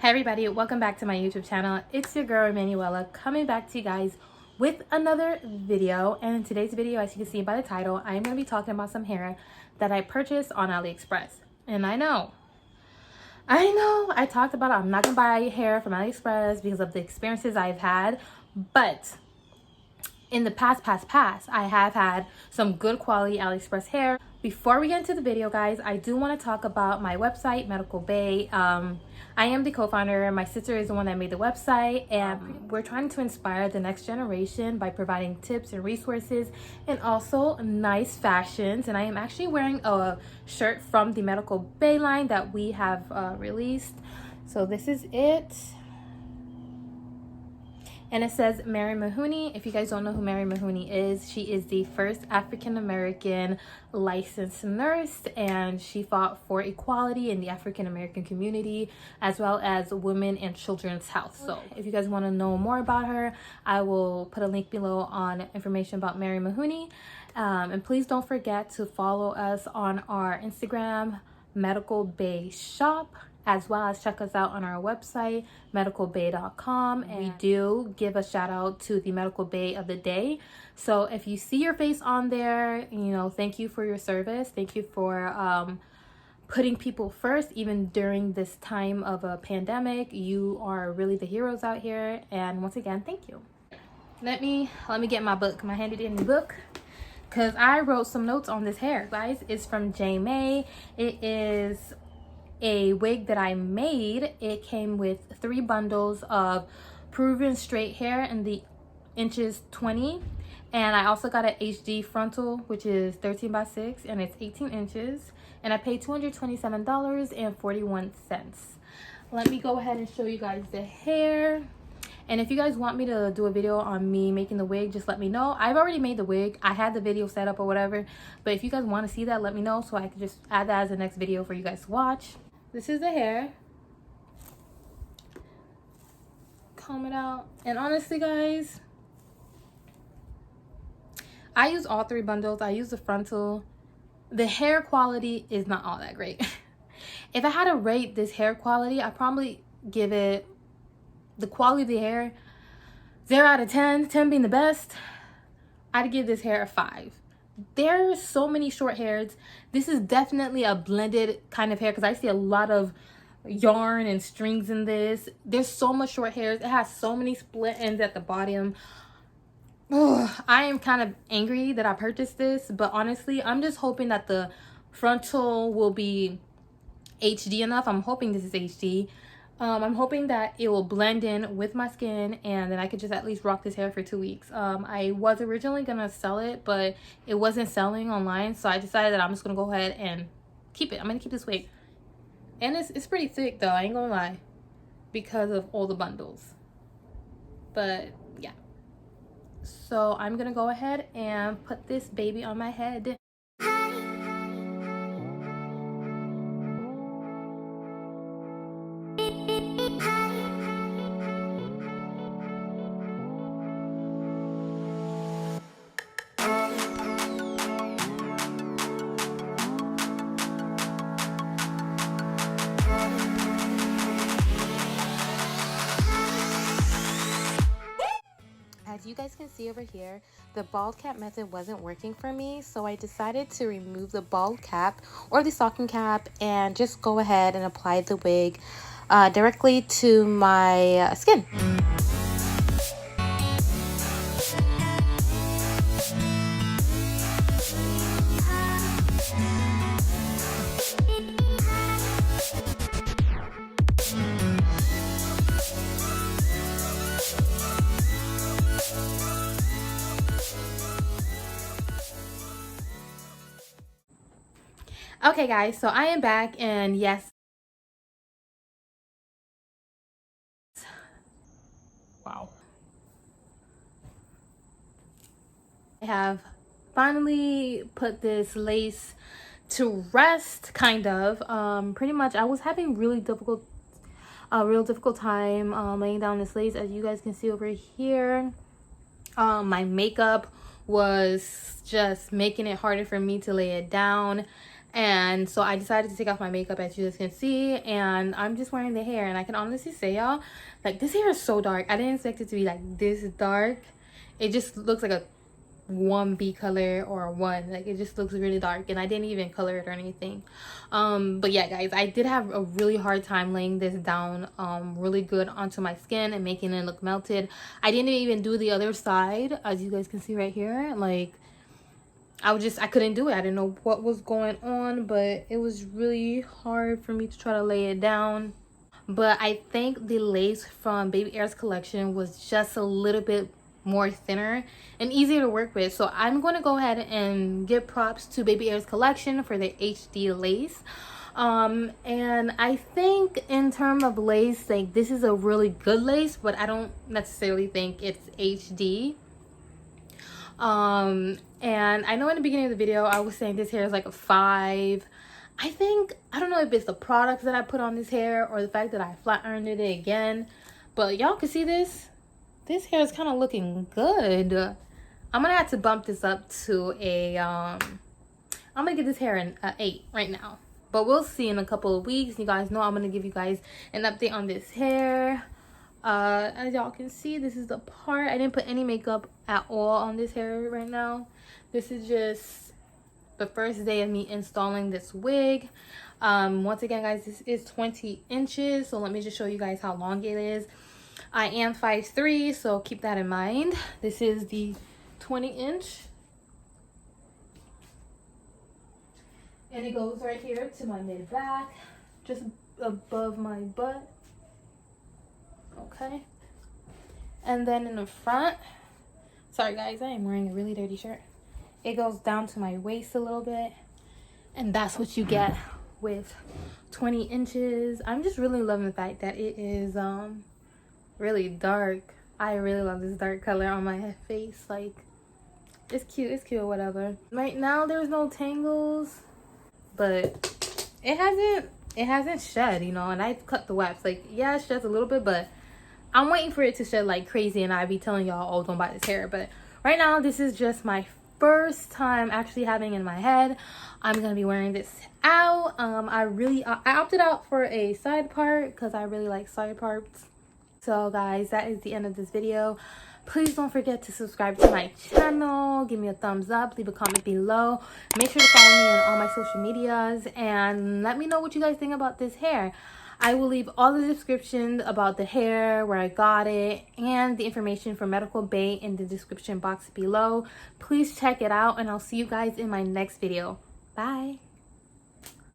Hey everybody, welcome back to my YouTube channel. It's your girl Emmanuella coming back to you guys with another video. And in today's video, as you can see by the title, I am going to be talking about some hair that I purchased on Aliexpress. And I know I talked about it. I'm not going to buy hair from Aliexpress because of the experiences I've had, but in the past, I have had some good quality Aliexpress hair. Before we get into the video, guys, I do want to talk about my website, MedicalBae. I am the co-founder. My sister is the one that made the website, and we're trying to inspire the next generation by providing tips and resources and also nice fashions. And I am actually wearing a shirt from the MedicalBae line that we have released. So this is it. And it says Mary Mahoney. If you guys don't know who Mary Mahoney is, she is the first African-American licensed nurse, and she fought for equality in the African-American community, as well as women and children's health. So if you guys want to know more about her, I will put a link below on information about Mary Mahoney. And please don't forget to follow us on our Instagram, MedicalBae Shop, as well as check us out on our website, MedicalBae.com. And we do give a shout out to the MedicalBae of the day. So if you see your face on there, thank you for your service. Thank you for putting people first, even during this time of a pandemic. You are really the heroes out here. And once again, thank you. Let me get my book, my handy dandy book, because I wrote some notes on this hair, guys. It's from JayMay. It is a wig that I made. It came with 3 bundles of Peruvian straight hair in the inches 20, and I also got an HD frontal, which is 13 by 6, and it's 18 inches, and I paid $227.41. Let me go ahead and show you guys the hair. And if you guys want me to do a video on me making the wig, just let me know. I've already made the wig. I had the video set up or whatever, but if you guys want to see that, let me know so I can just add that as the next video for you guys to watch. This is the hair. Comb it out. And honestly, guys, I use all 3 bundles. I use the frontal. The hair quality is not all that great. If I had to rate this hair quality, I'd probably give it, the quality of the hair, 0 out of 10, 10 being the best. I'd give this hair a 5. There's so many short hairs. This is definitely a blended kind of hair because I see a lot of yarn and strings in this. There's so much short hairs. It has so many split ends at the bottom. Ugh, I am kind of angry that I purchased this, but honestly, I'm just hoping that the frontal will be HD enough. I'm hoping this is HD. I'm hoping that it will blend in with my skin, and then I could just at least rock this hair for 2 weeks. I was originally gonna sell it, but it wasn't selling online, so I decided that I'm just gonna go ahead and keep it. I'm gonna keep this wig, and it's pretty thick though, I ain't gonna lie, because of all the bundles. But yeah, so I'm gonna go ahead and put this baby on my head. As you guys can see over here, the bald cap method wasn't working for me, so I decided to remove the bald cap or the stocking cap and just go ahead and apply the wig directly to my skin. Okay guys, so I am back, and yes, wow, I have finally put this lace to rest, kind of. Pretty much I was having real difficult time laying down this lace, as you guys can see over here. My makeup was just making it harder for me to lay it down. And so I decided to take off my makeup, as you guys can see, and I'm just wearing the hair. And I can honestly say, y'all, like, this hair is so dark. I didn't expect it to be like this dark. It just looks like a 1B color or a 1, like it just looks really dark, and I didn't even color it or anything. But yeah, guys, I did have a really hard time laying this down really good onto my skin and making it look melted. I didn't even do the other side, as you guys can see right here. Like, I couldn't do it. I didn't know what was going on, but it was really hard for me to try to lay it down. But I think the lace from Baby Air's collection was just a little bit more thinner and easier to work with. So I'm going to go ahead and give props to Baby Air's collection for the HD lace. And I think in terms of lace, like, this is a really good lace, but I don't necessarily think it's HD. And I know in the beginning of the video I was saying this hair is like a 5. I don't know if it's the products that I put on this hair or the fact that I flat ironed it again, but y'all can see this hair is kind of looking good. I'm gonna have to bump this up to a I'm gonna give this hair an 8 right now, but we'll see in a couple of weeks. You guys know I'm gonna give you guys an update on this hair. As y'all can see, this is the part. I didn't put any makeup at all on this hair right now. This is just the first day of me installing this wig. Once again, guys, this is 20 inches, so let me just show you guys how long it is. I am 5'3", so keep that in mind. This is the 20-inch, and it goes right here to my mid back, just above my butt. Okay, and then in the front, sorry guys, I am wearing a really dirty shirt. It goes down to my waist a little bit, and that's what you get with 20 inches. I'm just really loving the fact that it is really dark. I really love this dark color on my face. Like, it's cute or whatever. Right now there's no tangles, but it hasn't shed, you know. And I cut the wax. Like, yeah, it sheds a little bit, but I'm waiting for it to shed like crazy, and I'd be telling y'all, oh, don't buy this hair. But right now, this is just my first time actually having it in my head. I'm gonna be wearing this out. I opted out for a side part because I really like side parts. So guys, that is the end of this video. Please don't forget to subscribe to my channel, give me a thumbs up, leave a comment below, make sure to follow me on all my social medias, and let me know what you guys think about this hair. I will leave all the descriptions about the hair, where I got it, and the information for MedicalBae in the description box below. Please check it out, and I'll see you guys in my next video. Bye.